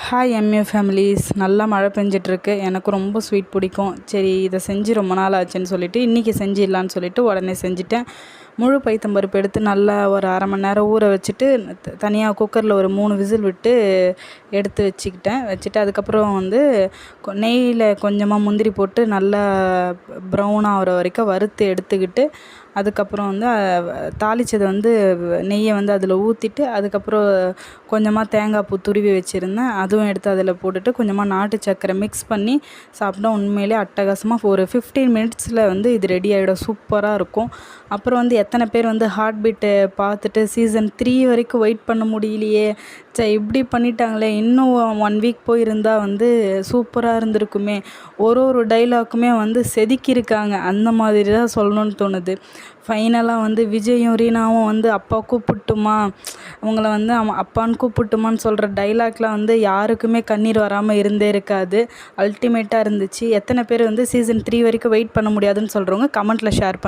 Hi MA families. நல்லா மழை பெஞ்சிட்ருக்கு. எனக்கு ரொம்ப ஸ்வீட் பிடிக்கும். சரி, இதை செஞ்சு ரொம்ப நாள் ஆச்சுன்னு சொல்லிவிட்டு இன்றைக்கி செஞ்சிடலான்னு சொல்லிவிட்டு உடனே செஞ்சுட்டேன். முழு பைத்தம்பருப்பு எடுத்து நல்லா ஒரு அரை மணி நேரம் ஊற வச்சுட்டு தனியாக குக்கரில் ஒரு 3 விசில் விட்டு எடுத்து வச்சுட்டு அதுக்கப்புறம் வந்து நெய்யில் கொஞ்சமாக முந்திரி போட்டு நல்லா ப்ரௌன் ஆகிற வரைக்கும் வறுத்து எடுத்துக்கிட்டு அதுக்கப்புறம் வந்து தாளித்ததை வந்து நெய்யை வந்து அதில் ஊற்றிட்டு அதுக்கப்புறம் கொஞ்சமாக தேங்காய் பூ துருவி வச்சுருந்தேன், அதுவும் எடுத்து அதில் போட்டுட்டு கொஞ்சமாக நாட்டு சர்க்கரை மிக்ஸ் பண்ணி சாப்பிட்டா உண்மையிலே அட்டகாசமாக ஒரு 15 மினிட்ஸில் வந்து இது ரெடி ஆகிடும். சூப்பராக இருக்கும். அப்புறம் வந்து எத்தனை பேர் வந்து ஹார்ட் பீட்டு பார்த்துட்டு சீசன் 3 வரைக்கும் வெயிட் பண்ண முடியலையே, இப்படி பண்ணிட்டாங்களே, இன்னும் 1 வீக் போயிருந்தால் வந்து சூப்பராக இருந்திருக்குமே, ஒரு டைலாக்குமே வந்து செதுக்கியிருக்காங்க, அந்த மாதிரி தான் சொல்லணும்னு தோணுது. ஃபைனலாக வந்து விஜயும் ரீனாவும் வந்து அப்பா கூப்பிட்டுமா, அவங்கள வந்து அப்பான்னு கூப்பிட்டுமான்னு சொல்கிற டைலாக்லாம் வந்து யாருக்குமே கண்ணீர் வராமல் இருந்தே இருக்காது. அல்டிமேட்டாக இருந்துச்சு. எத்தனை பேர் வந்து சீசன் 3 வரைக்கும் வெயிட் பண்ண முடியாதுன்னு சொல்கிறவங்க கமெண்ட்டில் ஷேர்